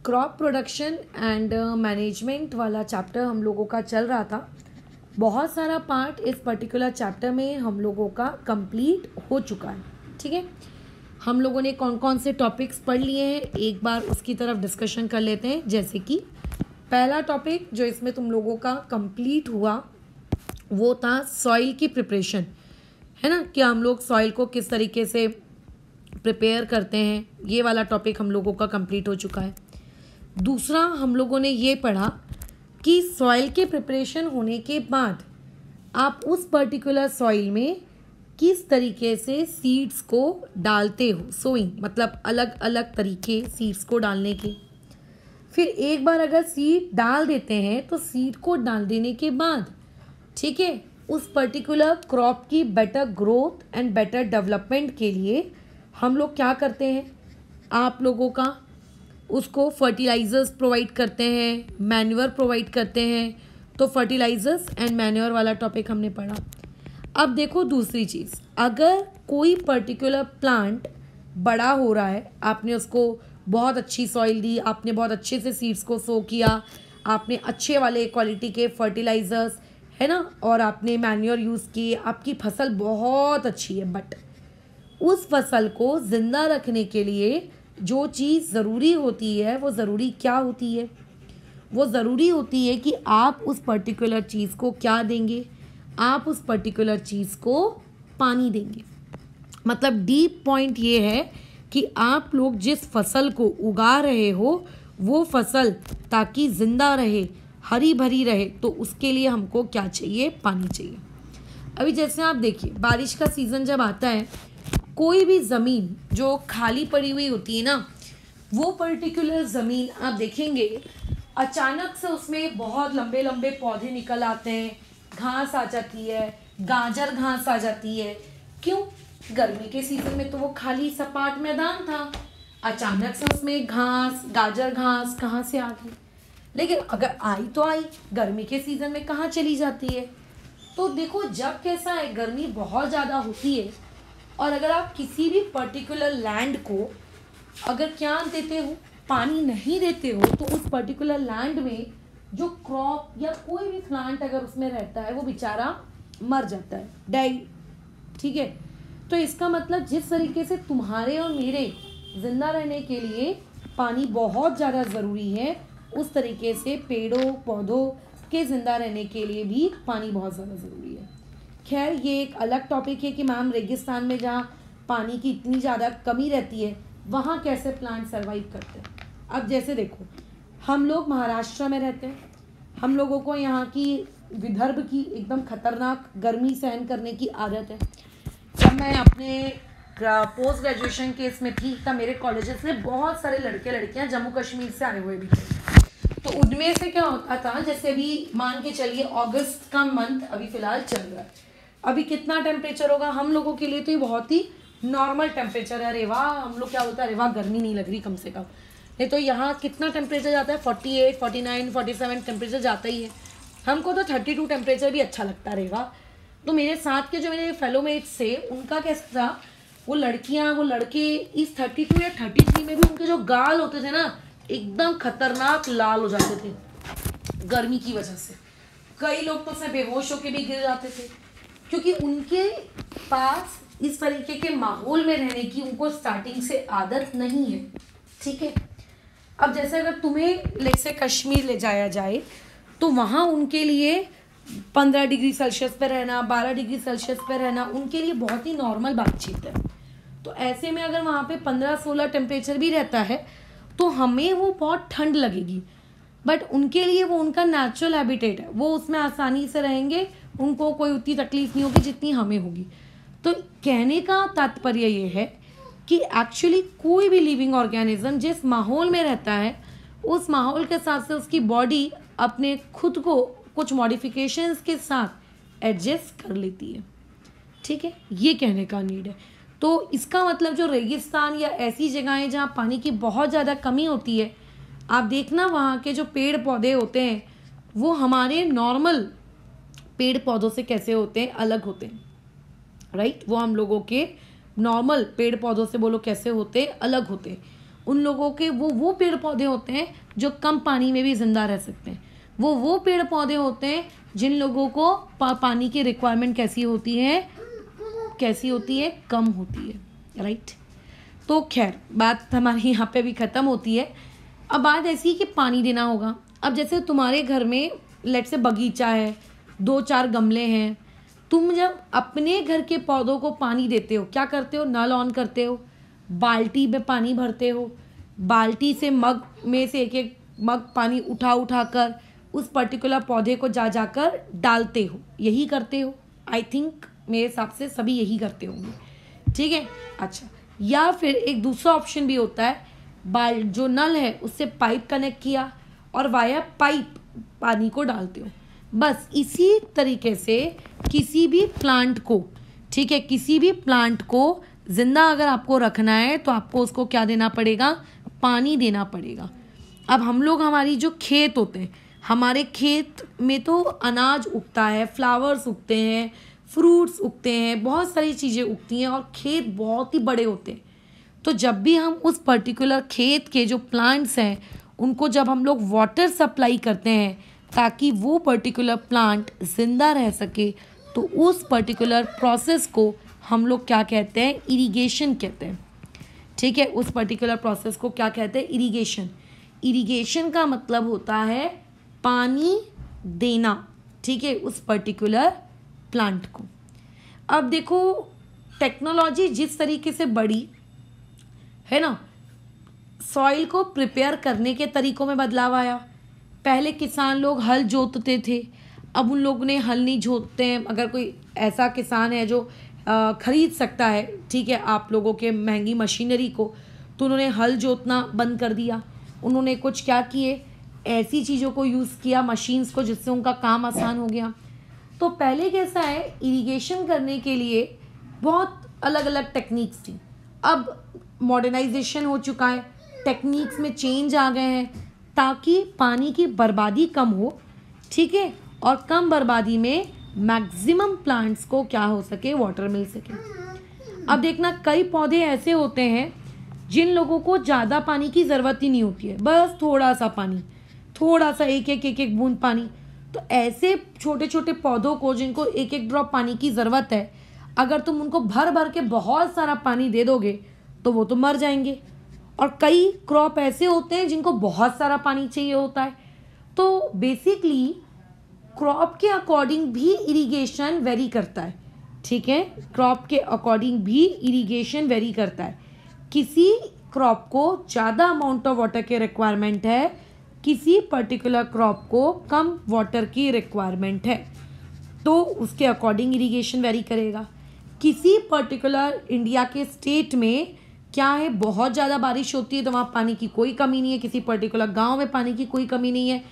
Crop production and management वाला chapter हम लोगों का चल रहा था। बहुत सारा पार्ट इस पर्टिकुलर चैप्टर में हम लोगों का कंप्लीट हो चुका है। ठीक है, हम लोगों ने कौन कौन से टॉपिक्स पढ़ लिए हैं एक बार उसकी तरफ डिस्कशन कर लेते हैं। जैसे कि पहला टॉपिक जो इसमें तुम लोगों का कंप्लीट हुआ वो था सॉइल की प्रिपरेशन, है ना, कि हम लोग सॉइल को किस तरीके से प्रिपेयर करते हैं। ये वाला टॉपिक हम लोगों का कंप्लीट हो चुका है। दूसरा हम लोगों ने ये पढ़ा कि सॉइल के प्रिपरेशन होने के बाद आप उस पर्टिकुलर सॉइल में किस तरीके से सीड्स को डालते हो। सोइंग मतलब अलग अलग तरीके सीड्स को डालने के। फिर एक बार अगर सीड डाल देते हैं तो सीड को डाल देने के बाद, ठीक है, उस पर्टिकुलर क्रॉप की better growth and better development के लिए हम लोग क्या करते हैं, आप लोगों का उसको फर्टिलाइजर्स प्रोवाइड करते हैं, मैन्योर प्रोवाइड करते हैं। तो फर्टिलाइजर्स एंड मैन्योर वाला टॉपिक हमने पढ़ा। अब देखो दूसरी चीज़, अगर कोई पर्टिकुलर प्लांट बड़ा हो रहा है, आपने उसको बहुत अच्छी सॉइल दी, आपने बहुत अच्छे से सीड्स को सो किया, आपने अच्छे वाले क्वालिटी के फर्टिलाइजर्स, है ना, और आपने मैन्योर यूज़ किए, आपकी फसल बहुत अच्छी है, बट उस फसल को ज़िंदा रखने के लिए जो चीज़ ज़रूरी होती है वो ज़रूरी क्या होती है, वो ज़रूरी होती है कि आप उस पर्टिकुलर चीज़ को क्या देंगे, आप उस पर्टिकुलर चीज़ को पानी देंगे। मतलब डीप पॉइंट ये है कि आप लोग जिस फसल को उगा रहे हो वो फसल ताकि ज़िंदा रहे, हरी भरी रहे, तो उसके लिए हमको क्या चाहिए, पानी चाहिए। अभी जैसे आप देखिए बारिश का सीज़न जब आता है, कोई भी ज़मीन जो खाली पड़ी हुई होती है ना, वो पर्टिकुलर ज़मीन आप देखेंगे अचानक से उसमें बहुत लंबे लंबे पौधे निकल आते हैं, घास आ जाती है, गाजर घास आ जाती है। क्यों? गर्मी के सीज़न में तो वो खाली सपाट मैदान था, अचानक से उसमें घास, गाजर घास कहाँ से आ गई। लेकिन अगर आई तो आई, गर्मी के सीज़न में कहाँ चली जाती है। तो देखो जब कैसा है, गर्मी बहुत ज़्यादा होती है और अगर आप किसी भी पर्टिकुलर लैंड को अगर क्या देते हो, पानी नहीं देते हो, तो उस पर्टिकुलर लैंड में जो क्रॉप या कोई भी प्लांट अगर उसमें रहता है वो बेचारा मर जाता है, डाई। ठीक है, तो इसका मतलब जिस तरीके से तुम्हारे और मेरे जिंदा रहने के लिए पानी बहुत ज़्यादा ज़रूरी है, उस तरीके से पेड़ों पौधों के ज़िंदा रहने के लिए भी पानी बहुत ज़्यादा ज़रूरी है। खैर ये एक अलग टॉपिक है कि मैम रेगिस्तान में जहाँ पानी की इतनी ज़्यादा कमी रहती है वहाँ कैसे प्लांट सर्वाइव करते हैं। अब जैसे देखो हम लोग महाराष्ट्र में रहते हैं, हम लोगों को यहाँ की विदर्भ की एकदम खतरनाक गर्मी सहन करने की आदत है। जब मैं अपने पोस्ट ग्रेजुएशन के इसमें थी तब मेरे कॉलेजेस में बहुत सारे लड़के लड़कियाँ जम्मू कश्मीर से आए हुए भी थे। तो उनमें से क्या होता था, जैसे अभी मान के चलिए अगस्त का मंथ अभी फ़िलहाल चल रहा है, अभी कितना टेम्परेचर होगा हम लोगों के लिए, तो ये बहुत ही नॉर्मल टेम्परेचर है। अरे वाह, हम लोग क्या बोलते हैं, अरे वाह गर्मी नहीं लग रही कम से कम। नहीं तो यहाँ कितना टेम्परेचर जाता है, 48, 49, 47 टेम्परेचर जाता ही है। हमको तो 32 टेम्परेचर भी अच्छा लगता है। अरे वाह। तो मेरे साथ के जो मेरे फेलो मेट्स थे उनका कैसा था, वो लड़कियाँ वो लड़के इस 32 या 33 में भी उनके जो गाल होते थे ना एकदम खतरनाक लाल हो जाते थे गर्मी की वजह से। कई लोग तो उसमें बेहोश होकर भी गिर जाते थे क्योंकि उनके पास इस तरीके के माहौल में रहने की उनको स्टार्टिंग से आदत नहीं है। ठीक है, अब जैसे अगर तुम्हें ले से कश्मीर ले जाया जाए तो वहाँ उनके लिए 15 डिग्री सेल्सियस पे रहना, 12 डिग्री सेल्सियस पे रहना उनके लिए बहुत ही नॉर्मल बातचीत है। तो ऐसे में अगर वहाँ पे 15-16 टेम्परेचर भी रहता है तो हमें वो बहुत ठंड लगेगी, बट उनके लिए वो उनका नेचुरल हैबिटेट है, वो उसमें आसानी से रहेंगे, उनको कोई उतनी तकलीफ नहीं होगी जितनी हमें होगी। तो कहने का तात्पर्य ये है कि एक्चुअली कोई भी लिविंग ऑर्गेनिज्म जिस माहौल में रहता है उस माहौल के साथ से उसकी बॉडी अपने खुद को कुछ मॉडिफिकेशंस के साथ एडजस्ट कर लेती है। ठीक है, ये कहने का नीड है। तो इसका मतलब जो रेगिस्तान या ऐसी जगहें जहाँ पानी की बहुत ज़्यादा कमी होती है, आप देखना वहाँ के जो पेड़ पौधे होते हैं वो हमारे नॉर्मल पेड़ पौधों से कैसे होते हैं, अलग होते हैं, राइट। वो हम लोगों के नॉर्मल पेड़ पौधों से बोलो कैसे होते हैं, अलग होते हैं। उन लोगों के वो पेड़ पौधे होते हैं जो कम पानी में भी जिंदा रह सकते हैं। वो पेड़ पौधे होते हैं जिन लोगों को पानी की रिक्वायरमेंट कैसी होती है, कम होती है, राइट। तो खैर बात हमारी यहाँ पे भी ख़त्म होती है। अब बात ऐसी है कि पानी देना होगा। अब जैसे तुम्हारे घर में लेट से बगीचा है, 2-4 गमले हैं, तुम जब अपने घर के पौधों को पानी देते हो क्या करते हो? नल ऑन करते हो, बाल्टी में पानी भरते हो, बाल्टी से मग में से एक एक मग पानी उठा कर उस पर्टिकुलर पौधे को जाकर डालते हो, यही करते हो। आई थिंक मेरे हिसाब से सभी यही करते होंगे, ठीक है। अच्छा, या फिर एक दूसरा ऑप्शन भी होता है, जो नल है उससे पाइप कनेक्ट किया और वाया पाइप पानी को डालते हो। बस इसी तरीके से किसी भी प्लांट को, ठीक है, किसी भी प्लांट को जिंदा अगर आपको रखना है तो आपको उसको क्या देना पड़ेगा? पानी देना पड़ेगा। अब हम लोग, हमारी जो खेत होते हैं, हमारे खेत में तो अनाज उगता है, फ्लावर्स उगते हैं, फ्रूट्स उगते हैं, बहुत सारी चीज़ें उगती हैं और खेत बहुत ही बड़े होते हैं। तो जब भी हम उस पर्टिकुलर खेत के जो प्लांट्स हैं उनको जब हम लोग वाटर सप्लाई करते हैं ताकि वो पर्टिकुलर प्लांट जिंदा रह सके, तो उस पर्टिकुलर प्रोसेस को हम लोग क्या कहते हैं? इरिगेशन कहते हैं, ठीक है। उस पर्टिकुलर प्रोसेस को क्या कहते हैं? इरिगेशन। इरिगेशन का मतलब होता है पानी देना, ठीक है, उस पर्टिकुलर प्लांट को। अब देखो टेक्नोलॉजी जिस तरीके से बढ़ी है ना, सॉइल को प्रिपेयर करने के तरीकों में बदलाव आया। पहले किसान लोग हल जोतते थे, अब उन लोगों ने हल नहीं जोतते हैं। अगर कोई ऐसा किसान है जो खरीद सकता है, ठीक है, आप लोगों के महंगी मशीनरी को, तो उन्होंने हल जोतना बंद कर दिया। उन्होंने कुछ क्या किए, ऐसी चीज़ों को यूज़ किया, मशीन्स को, जिससे उनका काम आसान हो गया। तो पहले कैसा है, इरिगेशन करने के लिए बहुत अलग अलग टेक्निक्स थी। अब मॉडर्नाइजेशन हो चुका है, टेक्निक्स में चेंज आ गए हैं ताकि पानी की बर्बादी कम हो, ठीक है, और कम बर्बादी में मैक्सिमम प्लांट्स को क्या हो सके, वाटर मिल सके। अब देखना, कई पौधे ऐसे होते हैं जिन लोगों को ज़्यादा पानी की ज़रूरत ही नहीं होती है, बस थोड़ा सा पानी, थोड़ा सा एक बूंद पानी। तो ऐसे छोटे छोटे पौधों को जिनको एक एक ड्रॉप पानी की ज़रूरत है, अगर तुम उनको भर भर के बहुत सारा पानी दे दोगे तो वो तो मर जाएंगे। और कई क्रॉप ऐसे होते हैं जिनको बहुत सारा पानी चाहिए होता है। तो बेसिकली क्रॉप के अकॉर्डिंग भी इरिगेशन वेरी करता है, ठीक है, क्रॉप के अकॉर्डिंग भी इरिगेशन वेरी करता है। किसी क्रॉप को ज़्यादा अमाउंट ऑफ वाटर की रिक्वायरमेंट है, किसी पर्टिकुलर क्रॉप को कम वाटर की रिक्वायरमेंट है, तो उसके अकॉर्डिंग इरिगेशन वेरी करेगा। किसी पर्टिकुलर इंडिया के स्टेट में क्या है, बहुत ज़्यादा बारिश होती है तो वहाँ पानी की कोई कमी नहीं है, किसी पर्टिकुलर गांव में पानी की कोई कमी नहीं है,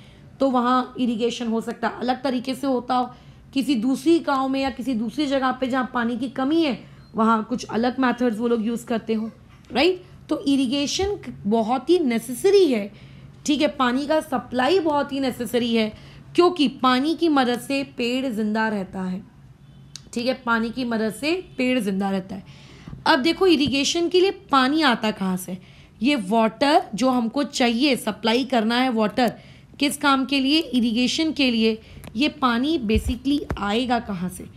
तो वहाँ इरिगेशन हो सकता है अलग तरीके से होता हो। किसी दूसरी गांव में या किसी दूसरी जगह पे जहाँ पानी की कमी है वहाँ कुछ अलग मेथड्स वो लोग यूज़ करते हो, राइट। तो इरिगेशन बहुत ही नेसेसरी है, ठीक है, पानी का सप्लाई बहुत ही नेसेसरी है, क्योंकि पानी की मदद से पेड़ जिंदा रहता है, ठीक है, पानी की मदद से पेड़ जिंदा रहता है। अब देखो इरिगेशन के लिए पानी आता कहाँ से? ये वाटर जो हमको चाहिए, सप्लाई करना है वाटर, किस काम के लिए? इरिगेशन के लिए। ये पानी बेसिकली आएगा कहाँ से?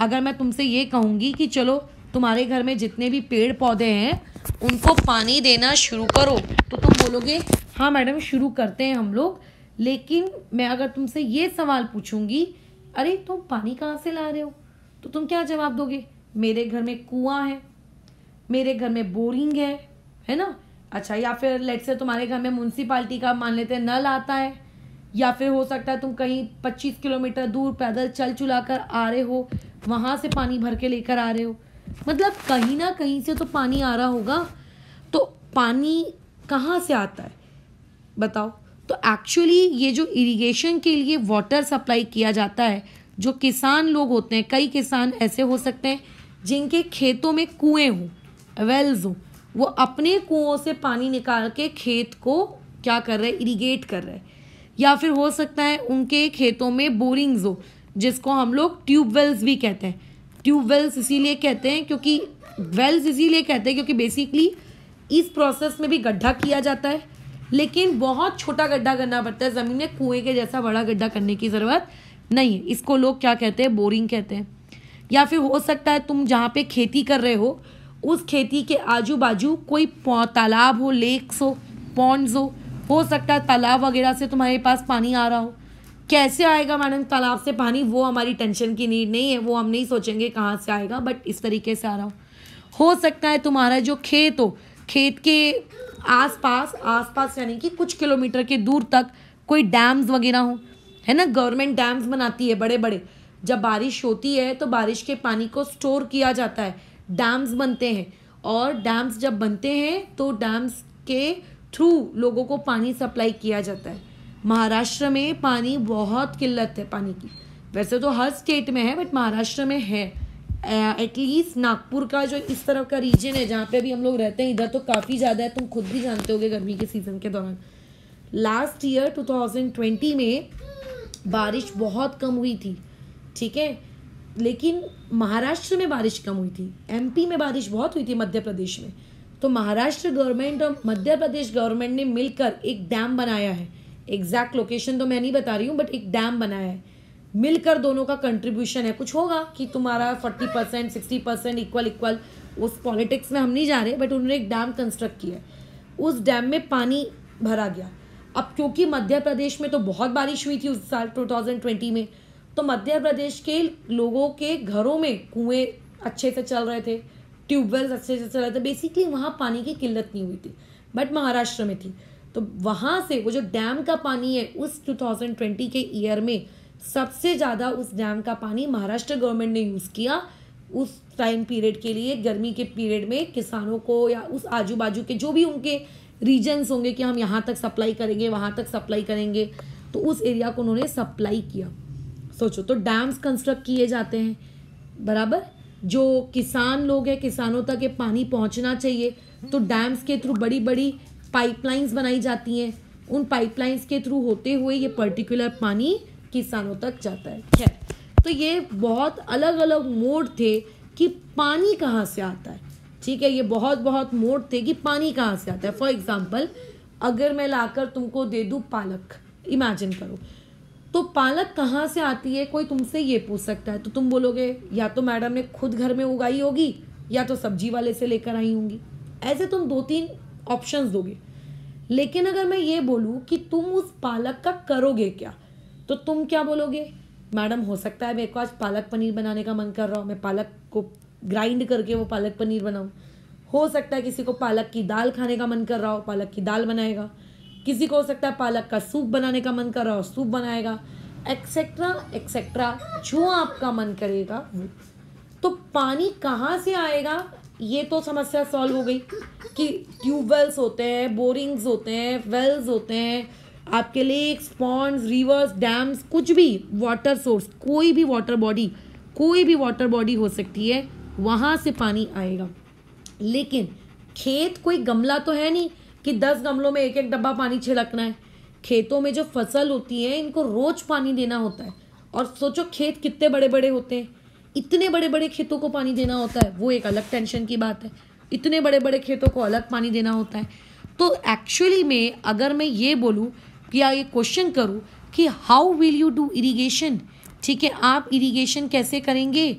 अगर मैं तुमसे ये कहूँगी कि चलो तुम्हारे घर में जितने भी पेड़ पौधे हैं उनको पानी देना शुरू करो, तो तुम बोलोगे हाँ मैडम शुरू करते हैं हम लोग। लेकिन मैं अगर तुमसे ये सवाल पूछूंगी, अरे तुम पानी कहाँ से ला रहे हो, तो तुम क्या जवाब दोगे? मेरे घर में कुआं है, मेरे घर में बोरिंग है ना। अच्छा, या फिर लेट से तुम्हारे घर में म्यूनसिपालिटी का मान लेते हैं नल आता है, या फिर हो सकता है तुम कहीं 25 किलोमीटर दूर पैदल चल चुला कर आ रहे हो, वहाँ से पानी भर के लेकर आ रहे हो। मतलब कहीं ना कहीं से तो पानी आ रहा होगा। तो पानी कहाँ से आता है बताओ? तो एक्चुअली ये जो इरिगेशन के लिए वाटर सप्लाई किया जाता है, जो किसान लोग होते हैं, कई किसान ऐसे हो सकते हैं जिनके खेतों में कुएं हों, वेल्स हों, वो अपने कुओं से पानी निकाल के खेत को क्या कर रहे हैं, इरिगेट कर रहे हैं। या फिर हो सकता है उनके खेतों में बोरिंग्स हो, जिसको हम लोग ट्यूबवेल्स भी कहते हैं। ट्यूबवेल्स इसीलिए कहते हैं क्योंकि वेल्स इसीलिए कहते हैं क्योंकि बेसिकली इस प्रोसेस में भी गड्ढा किया जाता है, लेकिन बहुत छोटा गड्ढा करना पड़ता है, ज़मीन में कुएं के जैसा बड़ा गड्ढा करने की ज़रूरत नहीं है। इसको लोग क्या कहते हैं, बोरिंग कहते हैं। या फिर हो सकता है तुम जहाँ पे खेती कर रहे हो उस खेती के आजू बाजू कोई तालाब हो, लेक्स हो, पॉन्ड्स हो सकता है तालाब वगैरह से तुम्हारे पास पानी आ रहा हो। कैसे आएगा मैडम तालाब से पानी, वो हमारी टेंशन की नीड नहीं है, वो हम नहीं सोचेंगे कहाँ से आएगा, बट इस तरीके से आ रहा हो सकता है तुम्हारा जो खेत हो, खेत के आसपास यानी कि कुछ किलोमीटर के दूर तक कोई डैम्स वगैरह हो, है ना। गवर्नमेंट डैम्स बनाती है बड़े बड़े, जब बारिश होती है तो बारिश के पानी को स्टोर किया जाता है, डैम्स बनते हैं। और डैम्स जब बनते हैं तो डैम्स के थ्रू लोगों को पानी सप्लाई किया जाता है। महाराष्ट्र में पानी बहुत किल्लत है पानी की, वैसे तो हर स्टेट में है बट महाराष्ट्र में है। एटलीस्ट नागपुर का जो इस तरफ का रीजन है जहाँ पे अभी हम लोग रहते हैं, इधर तो काफ़ी ज़्यादा है, तुम खुद भी जानते होगे गर्मी के सीज़न के दौरान। लास्ट ईयर 2020 में बारिश बहुत कम हुई थी, ठीक है, लेकिन महाराष्ट्र में बारिश कम हुई थी। एमपी में बारिश बहुत हुई थी, मध्य प्रदेश में। तो महाराष्ट्र गवर्नमेंट और मध्य प्रदेश गवर्नमेंट ने मिलकर एक डैम बनाया है। एग्जैक्ट लोकेशन तो मैं नहीं बता रही हूँ, बट एक डैम बनाया है। मिलकर दोनों का कंट्रीब्यूशन है। कुछ होगा कि तुम्हारा 40% 60% इक्वल, उस पॉलिटिक्स में हम नहीं जा रहे, बट उन्होंने एक डैम कंस्ट्रक्ट किया है। उस डैम में पानी भरा गया। अब क्योंकि मध्य प्रदेश में तो बहुत बारिश हुई थी उस साल 2020 में, तो मध्य प्रदेश के लोगों के घरों में कुएं अच्छे से चल रहे थे, ट्यूबवेल्स अच्छे से चल रहे थे। बेसिकली वहाँ पानी की किल्लत नहीं हुई थी, बट महाराष्ट्र में थी। तो वहाँ से वो जो डैम का पानी है उस 2020 के ईयर में सबसे ज़्यादा उस डैम का पानी महाराष्ट्र गवर्नमेंट ने यूज़ किया उस टाइम पीरियड के लिए। गर्मी के पीरियड में किसानों को या उस आजू बाजू के जो भी उनके रीजन्स होंगे कि हम यहाँ तक सप्लाई करेंगे, वहाँ तक सप्लाई करेंगे, तो उस एरिया को उन्होंने सप्लाई किया। सोचो, तो डैम्स कंस्ट्रक्ट किए जाते हैं, बराबर। जो किसान लोग हैं, किसानों तक ये पानी पहुँचना चाहिए, तो डैम्स के थ्रू बड़ी बड़ी पाइपलाइंस बनाई जाती हैं। उन पाइपलाइंस के थ्रू होते हुए ये पर्टिकुलर पानी किसानों तक जाता है। खैर, तो ये बहुत अलग अलग मोड थे कि पानी कहाँ से आता है, ठीक है। ये बहुत मोड थे कि पानी कहाँ से आता है। फॉर एग्जाम्पल, अगर मैं लाकर तुमको दे दूँ पालक, इमेजिन करो, तो पालक कहाँ से आती है, कोई तुमसे ये पूछ सकता है, तो तुम बोलोगे या तो मैडम ने खुद घर में उगाई होगी या तो सब्जी वाले से लेकर आई होंगी। ऐसे तुम 2-3 ऑप्शंस दोगे। लेकिन अगर मैं ये बोलूँ कि तुम उस पालक का करोगे क्या, तो तुम क्या बोलोगे, मैडम हो सकता है मेरे को आज पालक पनीर बनाने का मन कर रहा हो, मैं पालक को ग्राइंड करके वो पालक पनीर बनाऊँ। हो सकता है किसी को पालक की दाल खाने का मन कर रहा हो, पालक की दाल बनाएगा। किसी को हो सकता है पालक का सूप बनाने का मन कर रहा हो, सूप बनाएगा, एक्सेट्रा एक्सेट्रा, जो आपका मन करेगा वो। तो पानी कहाँ से आएगा, ये तो समस्या सॉल्व हो गई कि ट्यूबवेल्स होते हैं, बोरिंग्स होते हैं, वेल्स होते हैं, आपके लेक्स, पॉन्ड्स, रिवर्स, डैम्स, कुछ भी वाटर सोर्स, कोई भी वाटर बॉडी हो सकती है, वहाँ से पानी आएगा। लेकिन खेत कोई गमला तो है नहीं कि 10 गमलों में एक एक डब्बा पानी छिड़कना है। खेतों में जो फसल होती है इनको रोज पानी देना होता है। और सोचो खेत कितने बड़े बड़े होते हैं, इतने बड़े बड़े खेतों को पानी देना होता है, वो एक अलग टेंशन की बात है। इतने बड़े बड़े खेतों को अलग पानी देना होता है। तो एक्चुअली में अगर मैं ये बोलूँ या ये क्वेश्चन करूँ कि how will you do irrigation, ठीक है, आप इरिगेशन कैसे करेंगे,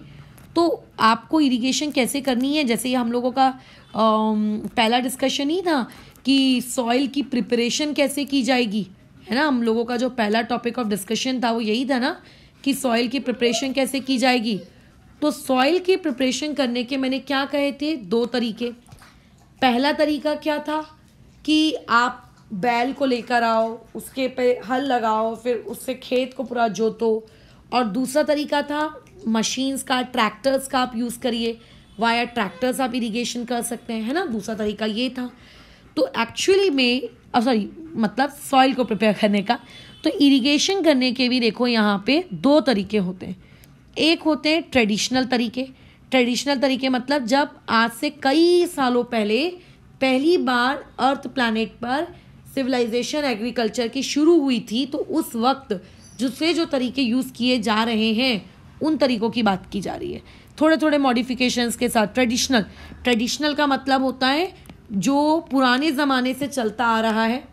तो आपको इरिगेशन कैसे करनी है, जैसे ये हम लोगों का पहला डिस्कशन ही था कि सॉइल की प्रिपरेशन कैसे की जाएगी, है ना। हम लोगों का जो पहला टॉपिक ऑफ डिस्कशन था वो यही था ना कि सॉइल की प्रिपरेशन कैसे की जाएगी। तो सॉइल की प्रिपरेशन करने के मैंने क्या कहे थे, 2 तरीके। पहला तरीका क्या था कि आप बैल को लेकर आओ, उसके पे हल लगाओ, फिर उससे खेत को पूरा जोतो। और दूसरा तरीका था मशीन्स का, ट्रैक्टर्स का आप यूज़ करिए, वाया ट्रैक्टर्स आप इरिगेशन कर सकते हैं, है ना। दूसरा तरीका ये था। तो एक्चुअली में मतलब सॉइल को प्रिपेयर करने का, तो इरिगेशन करने के भी देखो यहाँ पे 2 तरीके होते हैं। एक होते हैं ट्रेडिशनल तरीके मतलब जब आज से कई सालों पहले पहली बार अर्थ प्लैनेट पर सिविलाइजेशन एग्रीकल्चर की शुरू हुई थी, तो उस वक्त जो तरीके यूज़ किए जा रहे हैं उन तरीकों की बात की जा रही है, थोड़े थोड़े मॉडिफिकेशंस के साथ। ट्रेडिशनल का मतलब होता है जो पुराने ज़माने से चलता आ रहा है,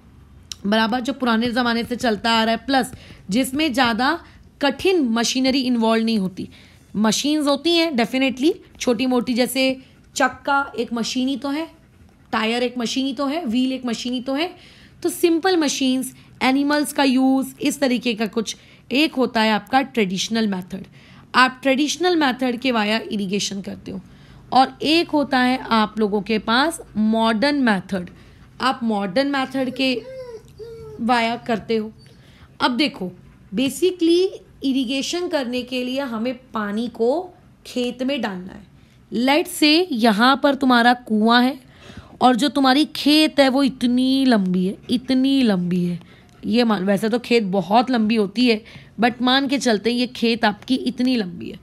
बराबर, जो पुराने ज़माने से चलता आ रहा है, प्लस जिसमें ज़्यादा कठिन मशीनरी इन्वॉल्व नहीं होती। मशीन्स होती हैं डेफिनेटली छोटी मोटी, जैसे चक्का एक मशीन ही तो है, टायर एक मशीन ही तो है, व्हील एक मशीन ही तो है। तो सिंपल मशीन्स, एनिमल्स का यूज़, इस तरीके का कुछ। एक होता है आपका ट्रेडिशनल मेथड, आप ट्रेडिशनल मेथड के वाया इरिगेशन करते हो, और एक होता है आप लोगों के पास मॉडर्न मेथड, आप मॉडर्न मेथड के वाया करते हो। अब देखो, बेसिकली इरिगेशन करने के लिए हमें पानी को खेत में डालना है। लेट्स से यहाँ पर तुम्हारा कुआं है और जो तुम्हारी खेत है वो इतनी लंबी है, इतनी लंबी है, ये मान, वैसे तो खेत बहुत लंबी होती है बट मान के चलते हैं ये खेत आपकी इतनी लंबी है।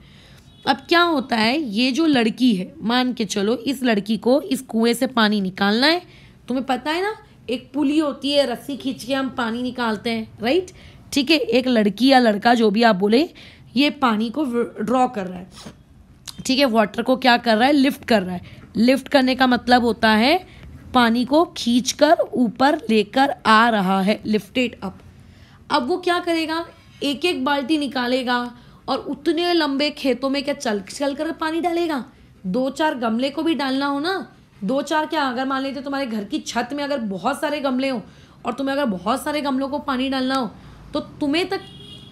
अब क्या होता है, ये जो लड़की है, मान के चलो इस लड़की को इस कुएं से पानी निकालना है। तुम्हें पता है ना, एक पुली होती है, रस्सी खींच के हम पानी निकालते हैं, राइट? ठीक है, एक लड़की या लड़का जो भी आप बोले, ये पानी को ड्रॉ कर रहा है, ठीक है, वाटर को क्या कर रहा है, लिफ्ट कर रहा है। लिफ्ट करने का मतलब होता है पानी को खींचकर ऊपर लेकर आ रहा है, लिफ्टेड अप। अब वो क्या करेगा, एक एक बाल्टी निकालेगा और उतने लंबे खेतों में क्या चल कर पानी डालेगा? 2-4 गमले को भी डालना हो ना, 2-4 क्या, अगर मान लेते तुम्हारे घर की छत में अगर बहुत सारे गमले हो और तुम्हें अगर बहुत सारे गमलों को पानी डालना हो तो तुम्हें तक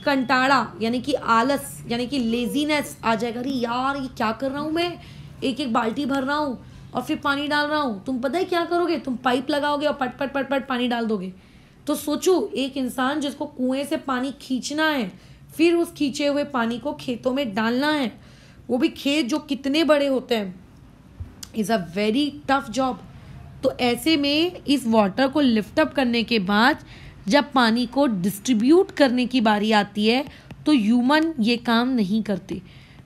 कंटाड़ा यानी कि आलस यानी कि लेजीनेस आ जाएगा। अरे यार, ये क्या कर रहा हूँ मैं, एक एक बाल्टी भर रहा हूँ और फिर पानी डाल रहा हूँ। तुम पता है क्या करोगे, तुम पाइप लगाओगे और पट पट पट पट पानी डाल दोगे। तो सोचो, एक इंसान जिसको कुएं से पानी खींचना है, फिर उस खींचे हुए पानी को खेतों में डालना है, वो भी खेत जो कितने बड़े होते हैं, is a very tough job. तो ऐसे में इस वाटर को लिफ्ट अप करने के बाद जब पानी को डिस्ट्रीब्यूट करने की बारी आती है तो ह्यूमन ये काम नहीं करते।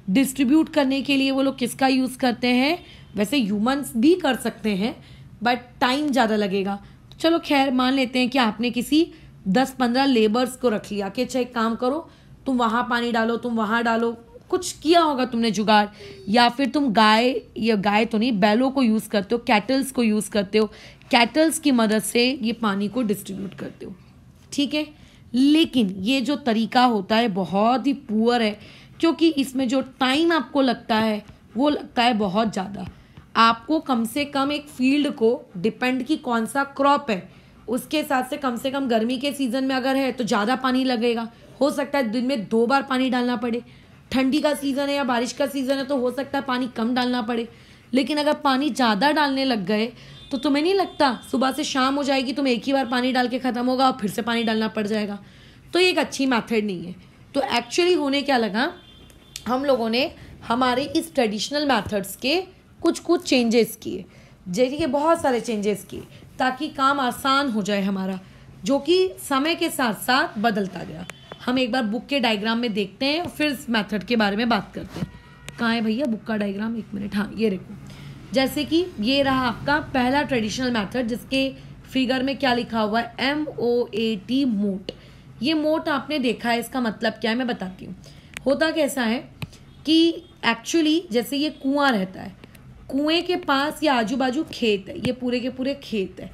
डिस्ट्रीब्यूट करने के लिए वो लोग किसका यूज़ करते हैं, वैसे ह्यूमंस भी कर सकते हैं बट टाइम ज़्यादा लगेगा। तो चलो खैर, मान लेते हैं कि आपने किसी 10-15 लेबर्स को रख लिया कि अच्छा एक काम करो, तुम वहाँ पानी डालो, तुम वहाँ डालो, कुछ किया होगा तुमने जुगाड़, या फिर तुम गाय, या गाय तो नहीं, बैलों को यूज़ करते हो, कैटल्स को यूज़ करते हो, कैटल्स की मदद से ये पानी को डिस्ट्रीब्यूट करते हो, ठीक है। लेकिन ये जो तरीका होता है बहुत ही पुअर है, क्योंकि इसमें जो टाइम आपको लगता है वो लगता है बहुत ज़्यादा। आपको कम से कम एक फील्ड को, डिपेंड की कौन सा क्रॉप है उसके हिसाब से कम गर्मी के सीज़न में अगर है तो ज़्यादा पानी लगेगा, हो सकता है दिन में 2 बार पानी डालना पड़े। ठंडी का सीज़न है या बारिश का सीज़न है तो हो सकता है पानी कम डालना पड़े। लेकिन अगर पानी ज़्यादा डालने लग गए तो तुम्हें नहीं लगता सुबह से शाम हो जाएगी, तुम एक ही बार पानी डाल के ख़त्म होगा और फिर से पानी डालना पड़ जाएगा। तो ये एक अच्छी मेथड नहीं है। तो एक्चुअली होने क्या लगा, हम लोगों ने हमारे इस ट्रेडिशनल मेथड्स के कुछ चेंजेस किए, जैसे कि बहुत सारे चेंजेस किए ताकि काम आसान हो जाए हमारा, जो कि समय के साथ साथ बदलता गया। हम एक बार बुक के डायग्राम में देखते हैं और फिर इस मेथड के बारे में बात करते हैं। कहाँ है भैया बुक का डायग्राम, 1 मिनट, हाँ ये देखो। जैसे कि ये रहा आपका पहला ट्रेडिशनल मेथड, जिसके फिगर में क्या लिखा हुआ है, MOAT, मोट। ये मोट आपने देखा है, इसका मतलब क्या है मैं बताती हूँ। होता कैसा है कि एक्चुअली जैसे ये कुआं रहता है, कुएं के पास ये आजू बाजू खेत है, ये पूरे के पूरे खेत है।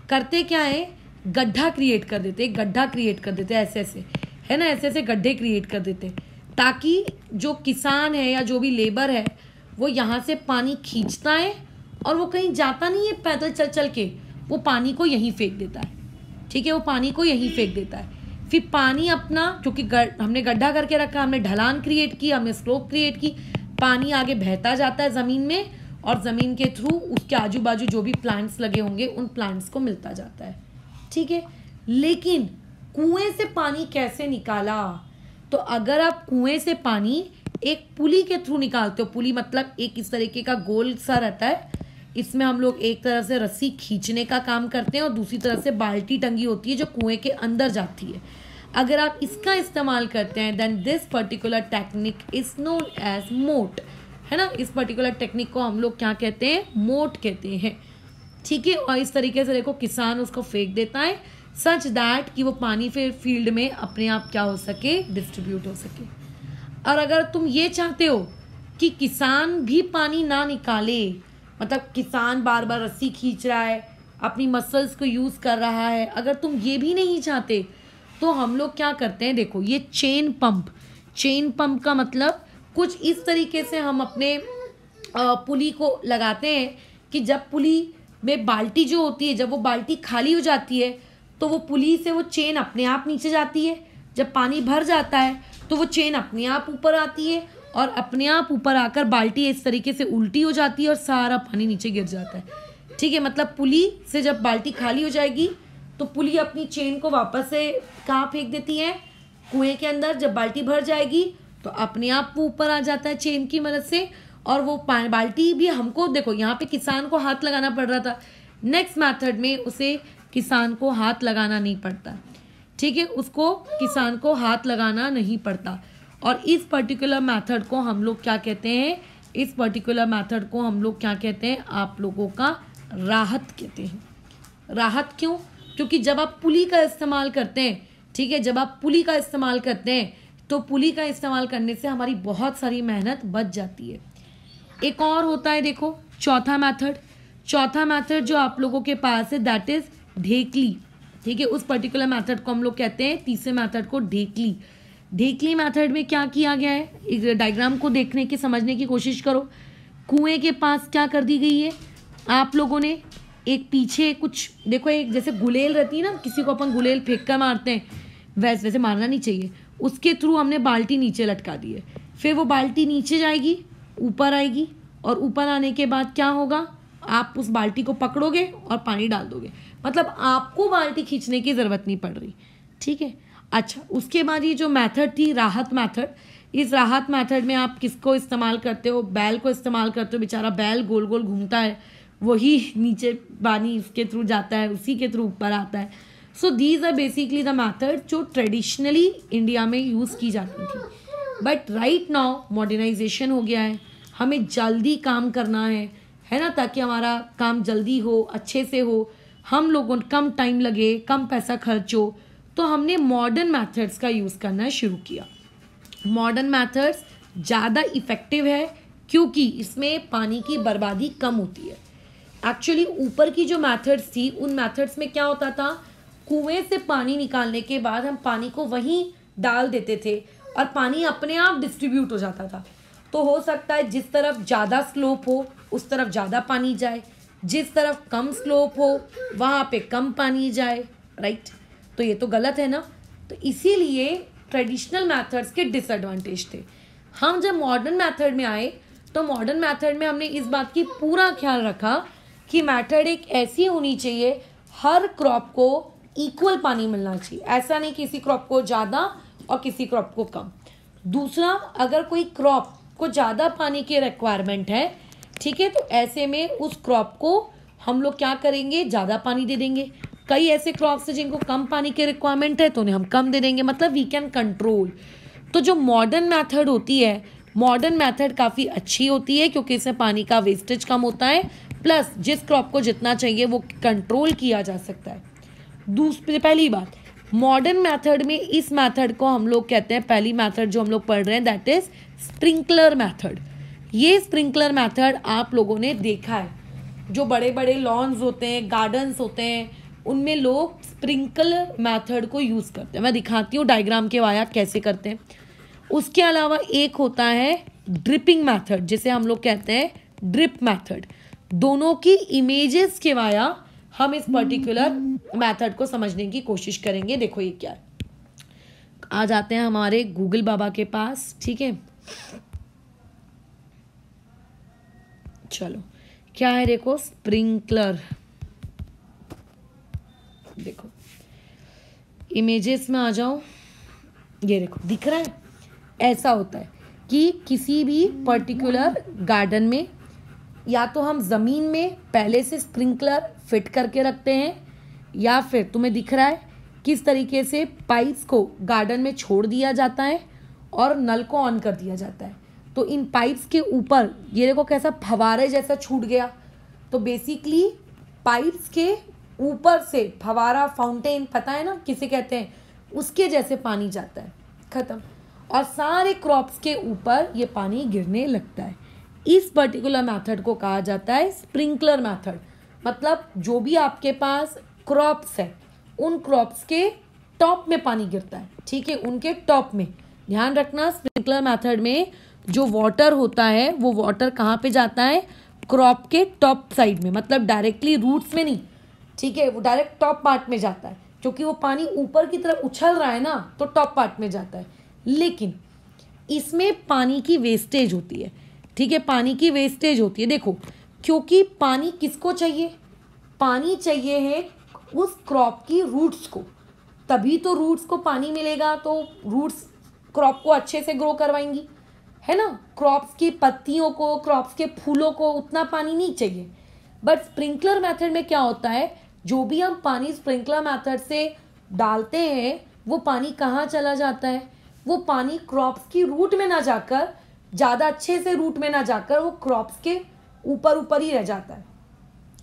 करते क्या है, गड्ढा क्रिएट कर देते, ऐसे ऐसे, है ना, ऐसे ऐसे गड्ढे क्रिएट कर देते ताकि जो किसान है या जो भी लेबर है वो यहाँ से पानी खींचता है और वो कहीं जाता नहीं है पैदल चल चल के, वो पानी को यहीं फेंक देता है, ठीक है, वो पानी को यहीं फेंक देता है। फिर पानी अपना, क्योंकि हमने गड्ढा करके रखा, हमने ढलान क्रिएट की, हमने स्लोप क्रिएट की, पानी आगे बहता जाता है ज़मीन में और ज़मीन के थ्रू उसके आजू बाजू जो भी प्लांट्स लगे होंगे उन प्लांट्स को मिलता जाता है, ठीक है। लेकिन कुएं से पानी कैसे निकाला, तो अगर आप कुएं से पानी एक पुली के थ्रू निकालते हो, पुली मतलब एक इस तरीके का गोल सा रहता है, इसमें हम लोग एक तरफ से रस्सी खींचने का काम करते हैं और दूसरी तरफ से बाल्टी टंगी होती है जो कुएं के अंदर जाती है। अगर आप इसका इस्तेमाल करते हैं then this particular technique is known as मोट, है ना। इस पर्टिकुलर टेक्निक को हम लोग क्या कहते हैं, मोट कहते हैं, ठीक है। और इस तरीके से देखो किसान उसको फेंक देता है सच दैट कि वो पानी फिर फील्ड में अपने आप क्या हो सके, डिस्ट्रीब्यूट हो सके। और अगर तुम ये चाहते हो कि किसान भी पानी ना निकाले मतलब किसान बार बार रस्सी खींच रहा है, अपनी मसल्स को यूज़ कर रहा है। अगर तुम ये भी नहीं चाहते तो हम लोग क्या करते हैं, देखो ये चेन पंप का मतलब कुछ इस तरीके से हम अपने पुली को लगाते हैं कि जब पुली में बाल्टी जो होती है, जब वो बाल्टी खाली हो जाती है तो वो पुली से वो चेन अपने आप नीचे जाती है। जब पानी भर जाता है तो वो चेन अपने आप ऊपर आती है और अपने आप ऊपर आकर बाल्टी इस तरीके से उल्टी हो जाती है और सारा पानी नीचे गिर जाता है। ठीक है, मतलब पुली से जब बाल्टी खाली हो जाएगी तो पुली अपनी चेन को वापस से कहाँ फेंक देती है, कुएं के अंदर। जब बाल्टी भर जाएगी तो अपने आप वो ऊपर आ जाता है चेन की मदद से। और वो बाल्टी भी हमको, देखो यहाँ पे किसान को हाथ लगाना पड़ रहा था, नेक्स्ट मेथड में उसे किसान को हाथ लगाना नहीं पड़ता। ठीक है, उसको किसान को हाथ लगाना नहीं पड़ता। और इस पर्टिकुलर मेथड को हम लोग क्या कहते हैं, इस पर्टिकुलर मेथड को हम लोग क्या कहते हैं, आप लोगों का राहत कहते हैं। राहत क्यों? क्योंकि जब आप पुली का इस्तेमाल करते हैं, ठीक है, जब आप पुली का इस्तेमाल करते हैं तो पुली का इस्तेमाल करने से हमारी बहुत सारी मेहनत बच जाती है। एक और होता है, देखो चौथा मेथड जो आप लोगों के पास है दैट इज ढेकली। ठीक है, उस पर्टिकुलर मेथड को हम लोग कहते हैं, तीसरे मेथड को ढेकली मेथड में क्या किया गया है, एक डायग्राम को देखने की समझने की कोशिश करो। कुएं के पास क्या कर दी गई है, आप लोगों ने एक पीछे कुछ देखो, एक जैसे गुलेल रहती है ना, किसी को अपन गुलेल फेंक कर मारते हैं, वैसे मारना नहीं चाहिए, उसके थ्रू हमने बाल्टी नीचे लटका दी है। फिर वो बाल्टी नीचे जाएगी, ऊपर आएगी और ऊपर आने के बाद क्या होगा, आप उस बाल्टी को पकड़ोगे और पानी डाल दोगे। मतलब आपको बाल्टी खींचने की ज़रूरत नहीं पड़ रही। ठीक है, अच्छा, उसके बाद ये जो मेथड थी राहत मेथड, इस राहत मेथड में आप किसको इस्तेमाल करते हो, बैल को इस्तेमाल करते हो। बेचारा बैल गोल गोल घूमता है, वही नीचे पानी उसके थ्रू जाता है, उसी के थ्रू ऊपर आता है। So these are basically the method जो ट्रेडिशनली इंडिया में यूज़ की जाती थी। बट राइट नाउ मॉडर्नाइजेशन हो गया है, हमें जल्दी काम करना है ना, ताकि हमारा काम जल्दी हो, अच्छे से हो, हम लोगों कम टाइम लगे, कम पैसा खर्च हो, तो हमने मॉडर्न मेथड्स का यूज़ करना शुरू किया। मॉडर्न मेथड्स ज़्यादा इफ़ेक्टिव है क्योंकि इसमें पानी की बर्बादी कम होती है। एक्चुअली ऊपर की जो मेथड्स थी, उन मेथड्स में क्या होता था, कुएं से पानी निकालने के बाद हम पानी को वहीं डाल देते थे और पानी अपने आप डिस्ट्रीब्यूट हो जाता था। तो हो सकता है जिस तरफ ज़्यादा स्लोप हो उस तरफ ज़्यादा पानी जाए, जिस तरफ कम स्लोप हो वहाँ पे कम पानी जाए, राइट। तो ये तो गलत है ना। तो इसीलिए ट्रेडिशनल मेथड्स के डिसएडवांटेज थे। हम जब मॉडर्न मेथड में आए तो मॉडर्न मेथड में हमने इस बात की पूरा ख्याल रखा कि मेथड एक ऐसी होनी चाहिए, हर क्रॉप को इक्वल पानी मिलना चाहिए। ऐसा नहीं किसी क्रॉप को ज़्यादा और किसी क्रॉप को कम। दूसरा, अगर कोई क्रॉप को ज़्यादा पानी की रिक्वायरमेंट है, ठीक है, तो ऐसे में उस क्रॉप को हम लोग क्या करेंगे, ज़्यादा पानी दे देंगे। कई ऐसे क्रॉप्स हैं जिनको कम पानी की रिक्वायरमेंट है तो उन्हें हम कम दे देंगे, मतलब वी कैन कंट्रोल। तो जो मॉडर्न मेथड होती है, मॉडर्न मेथड काफ़ी अच्छी होती है क्योंकि इसमें पानी का वेस्टेज कम होता है, प्लस जिस क्रॉप को जितना चाहिए वो कंट्रोल किया जा सकता है। दूसरी पहली बात, मॉडर्न मेथड में इस मेथड को हम लोग कहते हैं, पहली मेथड जो हम लोग पढ़ रहे हैं दैट इज स्प्रिंकलर मेथड। ये स्प्रिंकलर मेथड आप लोगों ने देखा है, जो बड़े बड़े लॉन्स होते हैं, गार्डन्स होते हैं, उनमें लोग स्प्रिंकलर मेथड को यूज़ करते हैं। मैं दिखाती हूँ डायग्राम के वाया कैसे करते हैं। उसके अलावा एक होता है ड्रिपिंग मेथड, जिसे हम लोग कहते हैं ड्रिप मेथड। दोनों की इमेजेस के वाया हम इस पर्टिकुलर मेथड को समझने की कोशिश करेंगे। देखो ये क्या है, आ जाते हैं हमारे गूगल बाबा के पास, ठीक है। चलो क्या है, देखो स्प्रिंकलर, देखो इमेजेस में आ जाओ, ये देखो दिख रहा है। ऐसा होता है कि किसी भी पर्टिकुलर गार्डन में या तो हम ज़मीन में पहले से स्प्रिंकलर फिट करके रखते हैं, या फिर तुम्हें दिख रहा है किस तरीके से पाइप्स को गार्डन में छोड़ दिया जाता है और नल को ऑन कर दिया जाता है। तो इन पाइप्स के ऊपर ये देखो कैसा फवारे जैसा छूट गया। तो बेसिकली पाइप्स के ऊपर से फवारा, फाउंटेन, पता है ना किसे कहते हैं, उसके जैसे पानी जाता है, ख़त्म। और सारे क्रॉप्स के ऊपर ये पानी गिरने लगता है। इस पर्टिकुलर मेथड को कहा जाता है स्प्रिंकलर मेथड। मतलब जो भी आपके पास क्रॉप्स है उन क्रॉप्स के टॉप में पानी गिरता है, ठीक है, उनके टॉप में। ध्यान रखना स्प्रिंकलर मेथड में जो वाटर होता है वो वाटर कहाँ पे जाता है, क्रॉप के टॉप साइड में, मतलब डायरेक्टली रूट्स में नहीं, ठीक है, वो डायरेक्ट टॉप पार्ट में जाता है, क्योंकि वो पानी ऊपर की तरफ उछल रहा है ना, तो टॉप पार्ट में जाता है। लेकिन इसमें पानी की वेस्टेज होती है, ठीक है, पानी की वेस्टेज होती है। देखो, क्योंकि पानी किसको चाहिए, पानी चाहिए है उस क्रॉप की रूट्स को, तभी तो रूट्स को पानी मिलेगा, तो रूट्स क्रॉप को अच्छे से ग्रो करवाएंगी, है ना। क्रॉप्स की पत्तियों को, क्रॉप्स के फूलों को उतना पानी नहीं चाहिए। बट स्प्रिंकलर मेथड में क्या होता है, जो भी हम पानी स्प्रिंकलर मेथड से डालते हैं वो पानी कहाँ चला जाता है, वो पानी क्रॉप्स की रूट में ना जाकर, ज़्यादा अच्छे से रूट में ना जाकर, वो क्रॉप्स के ऊपर ऊपर ही रह जाता है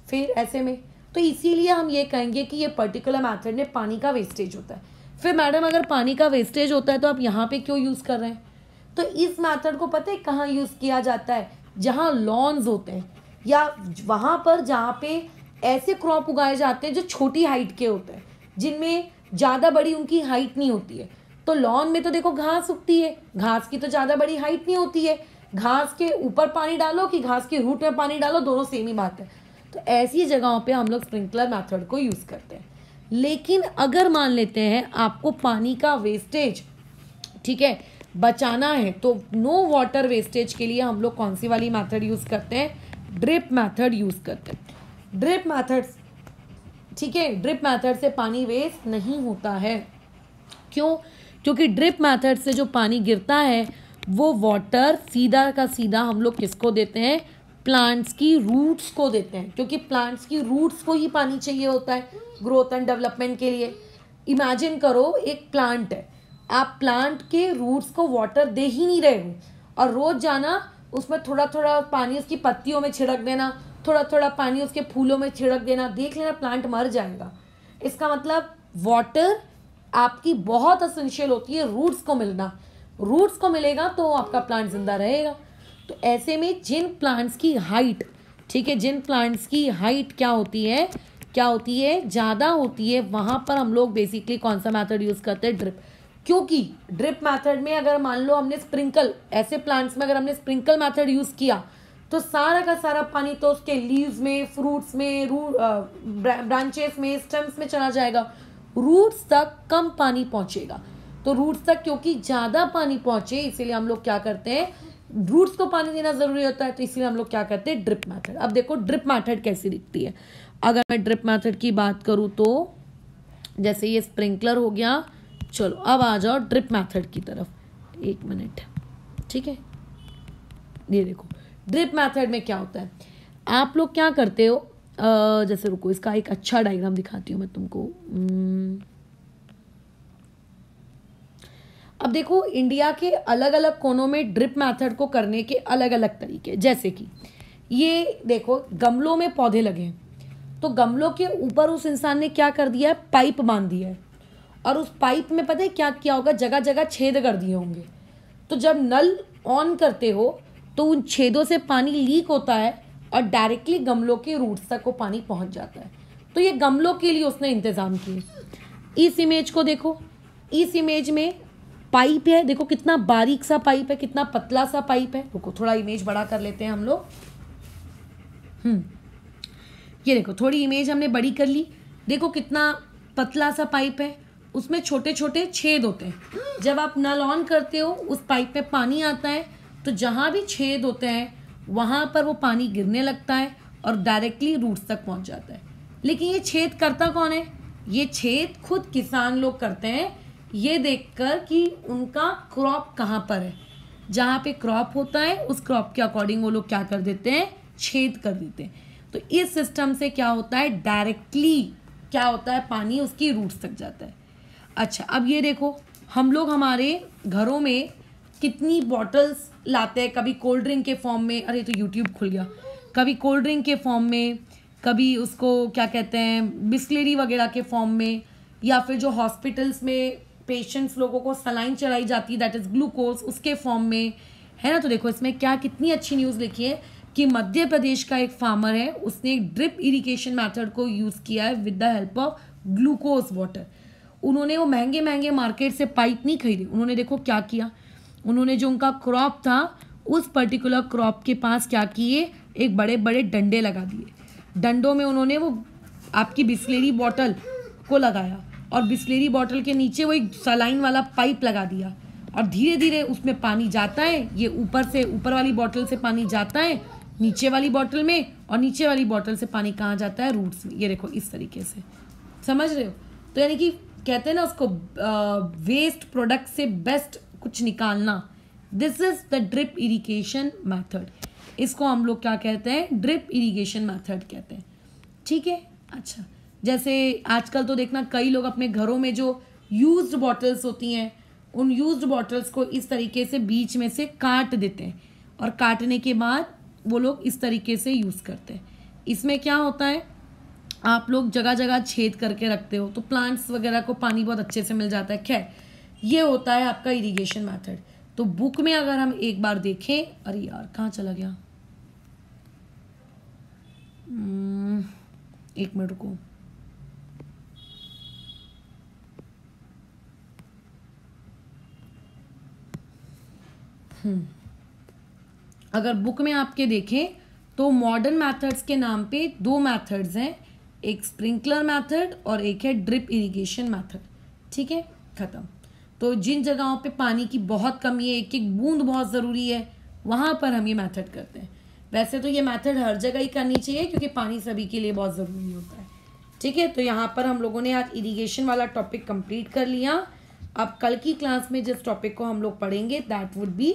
फिर ऐसे में। तो इसीलिए हम ये कहेंगे कि ये पर्टिकुलर मेथड में पानी का वेस्टेज होता है। फिर मैडम अगर पानी का वेस्टेज होता है तो आप यहाँ पे क्यों यूज़ कर रहे हैं, तो इस मेथड को पता है कहाँ यूज़ किया जाता है, जहाँ लॉन्स होते हैं या वहाँ पर जहाँ पे ऐसे क्रॉप उगाए जाते हैं जो छोटी हाइट के होते हैं, जिनमें ज़्यादा बड़ी उनकी हाइट नहीं होती है। तो लॉन में तो देखो घास उगती है, घास की तो ज़्यादा बड़ी हाइट नहीं होती है, घास के ऊपर पानी डालो कि घास के रूट में पानी डालो, दोनों सेम ही बात है। तो ऐसी जगहों पे हम लोग स्प्रिंकलर मेथड को यूज़ करते हैं। लेकिन अगर मान लेते हैं आपको पानी का वेस्टेज, ठीक है, बचाना है, तो नो वाटर वेस्टेज के लिए हम लोग कौन सी वाली मेथड यूज़ करते हैं, ड्रिप मेथड यूज़ करते हैं। ड्रिप मेथड, ठीक है, ड्रिप मेथड से पानी वेस्ट नहीं होता है। क्यों, क्योंकि ड्रिप मेथड से जो पानी गिरता है वो वाटर सीधा का सीधा हम लोग किसको देते हैं, प्लांट्स की रूट्स को देते हैं, क्योंकि प्लांट्स की रूट्स को ही पानी चाहिए होता है ग्रोथ एंड डेवलपमेंट के लिए। इमेजिन करो एक प्लांट है, आप प्लांट के रूट्स को वाटर दे ही नहीं रहे हो, और रोज जाना उसमें थोड़ा थोड़ा पानी उसकी पत्तियों में छिड़क देना, थोड़ा थोड़ा पानी उसके फूलों में छिड़क देना, देख लेना प्लांट मर जाएगा। इसका मतलब वाटर आपकी बहुत एसेंशियल होती है रूट्स को मिलना, रूट्स को मिलेगा तो आपका प्लांट जिंदा रहेगा। तो ऐसे में जिन प्लांट्स की हाइट, ठीक है, जिन प्लांट्स की हाइट क्या होती है ज़्यादा होती है, वहाँ पर हम लोग बेसिकली कौन सा मेथड यूज़ करते हैं, ड्रिप। क्योंकि ड्रिप मेथड में अगर मान लो हमने स्प्रिंकल, ऐसे प्लांट्स में अगर हमने स्प्रिंकल मेथड यूज़ किया तो सारा का सारा पानी तो उसके लीव्स में, फ्रूट्स में, ब्रांचेस में, स्टेम्स में चला जाएगा, रूट्स तक कम पानी पहुंचेगा। तो रूट्स तक क्योंकि ज़्यादा पानी पहुंचे, इसीलिए हम लोग क्या करते हैं, रूट्स को पानी देना ज़रूरी होता है, तो इसीलिए हम लोग क्या करते हैं, ड्रिप मेथड। अब देखो ड्रिप मेथड कैसी दिखती है। अगर मैं ड्रिप मेथड की बात करूँ तो जैसे ये स्प्रिंकलर हो गया, चलो अब आ जाओ ड्रिप मेथड की तरफ, एक मिनट, ठीक है। ये देखो ड्रिप मेथड में क्या होता है, आप लोग क्या करते हो, जैसे रुको इसका एक अच्छा डायग्राम दिखाती हूँ मैं तुमको। अब देखो इंडिया के अलग अलग कोनों में ड्रिप मेथड को करने के अलग अलग तरीके, जैसे कि ये देखो गमलों में पौधे लगे हैं, तो गमलों के ऊपर उस इंसान ने क्या कर दिया है, पाइप बांध दिया है, और उस पाइप में पता है क्या किया होगा, जगह जगह छेद कर दिए होंगे। तो जब नल ऑन करते हो तो उन छेदों से पानी लीक होता है और डायरेक्टली गमलों के रूट्स तक वो पानी पहुंच जाता है। तो ये गमलों के लिए उसने इंतज़ाम किए। इस इमेज को देखो, इस इमेज में पाइप है, देखो कितना बारीक सा पाइप है, कितना पतला सा पाइप है। रुको थोड़ा इमेज बड़ा कर लेते हैं हम लोग। ये देखो थोड़ी इमेज हमने बड़ी कर ली, देखो कितना पतला सा पाइप है, उसमें छोटे छोटे छेद होते हैं। जब आप नल ऑन करते हो उस पाइप में पानी आता है, तो जहाँ भी छेद होते हैं वहाँ पर वो पानी गिरने लगता है और डायरेक्टली रूट्स तक पहुँच जाता है। लेकिन ये छेद करता कौन है, ये छेद खुद किसान लोग करते हैं, ये देखकर कि उनका क्रॉप कहाँ पर है। जहाँ पे क्रॉप होता है उस क्रॉप के अकॉर्डिंग वो लोग क्या कर देते हैं, छेद कर देते हैं। तो इस सिस्टम से क्या होता है, डायरेक्टली क्या होता है, पानी उसकी रूट्स तक जाता है। अच्छा अब ये देखो हम लोग हमारे घरों में कितनी बॉटल्स लाते हैं, कभी कोल्ड ड्रिंक के फॉर्म में, अरे तो यूट्यूब खुल गया, कभी कोल्ड ड्रिंक के फॉर्म में, कभी उसको क्या कहते हैं बिस्लेरी वगैरह के फॉर्म में, या फिर जो हॉस्पिटल्स में पेशेंट्स लोगों को सलाइन चलाई जाती है दैट इज़ ग्लूकोज, उसके फॉर्म में, है ना। तो देखो इसमें क्या कितनी अच्छी न्यूज़ लिखी है कि मध्य प्रदेश का एक फार्मर है, उसने एक ड्रिप इरिगेशन मेथड को यूज़ किया है with the help of glucose water. उन्होंने वो महंगे महंगे मार्केट से पाइप नहीं खरीदी, उन्होंने देखो क्या किया, उन्होंने जो उनका क्रॉप था उस पर्टिकुलर क्रॉप के पास क्या किए, एक बड़े बड़े डंडे लगा दिए। डंडों में उन्होंने वो आपकी बिस्लेरी बॉटल को लगाया और बिस्लेरी बॉटल के नीचे वो एक सलाइन वाला पाइप लगा दिया और धीरे धीरे उसमें पानी जाता है। ये ऊपर वाली बॉटल से पानी जाता है नीचे वाली बॉटल में, और नीचे वाली बॉटल से पानी कहाँ जाता है, रूट्स में। ये देखो इस तरीके से, समझ रहे हो। तो यानी कि कहते हैं ना उसको वेस्ट प्रोडक्ट से बेस्ट कुछ निकालना, this is the drip irrigation method. इसको हम लोग क्या कहते हैं, ड्रिप इरिगेशन मेथड कहते हैं, ठीक है। अच्छा, जैसे आजकल तो देखना कई लोग अपने घरों में जो यूज्ड बॉटल्स होती हैं उन यूज्ड बॉटल्स को इस तरीके से बीच में से काट देते हैं और काटने के बाद वो लोग इस तरीके से यूज़ करते हैं। इसमें क्या होता है, आप लोग जगह जगह छेद करके रखते हो तो प्लांट्स वगैरह को पानी बहुत अच्छे से मिल जाता है। खैर, ये होता है आपका इरिगेशन मेथड। तो बुक में अगर हम एक बार देखें, अरे यार कहाँ चला गया, एक मिनट रुको। अगर बुक में आपके देखें तो मॉडर्न मेथड्स के नाम पे 2 मेथड्स हैं, एक स्प्रिंकलर मेथड और एक है ड्रिप इरिगेशन मेथड, ठीक है, ख़त्म। तो जिन जगहों पे पानी की बहुत कमी है, एक एक बूंद बहुत ज़रूरी है, वहाँ पर हम ये मेथड करते हैं। वैसे तो ये मेथड हर जगह ही करनी चाहिए क्योंकि पानी सभी के लिए बहुत ज़रूरी होता है, ठीक है। तो यहाँ पर हम लोगों ने आज इरिगेशन वाला टॉपिक कंप्लीट कर लिया। अब कल की क्लास में जिस टॉपिक को हम लोग पढ़ेंगे दैट वुड बी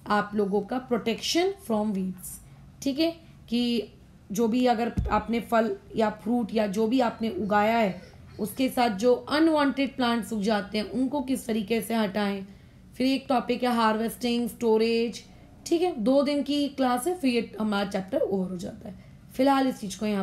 आप लोगों का प्रोटेक्शन फ्रॉम वीड्स, ठीक है। कि जो भी अगर आपने फल या फ्रूट या जो भी आपने उगाया है उसके साथ जो अनवांटेड प्लांट्स उग जाते हैं उनको किस तरीके से हटाएं। फिर एक टॉपिक है हार्वेस्टिंग, स्टोरेज, ठीक है। 2 दिन की क्लास है, फिर ये हमारा चैप्टर ओवर हो जाता है। फिलहाल इस चीज़ को यहाँ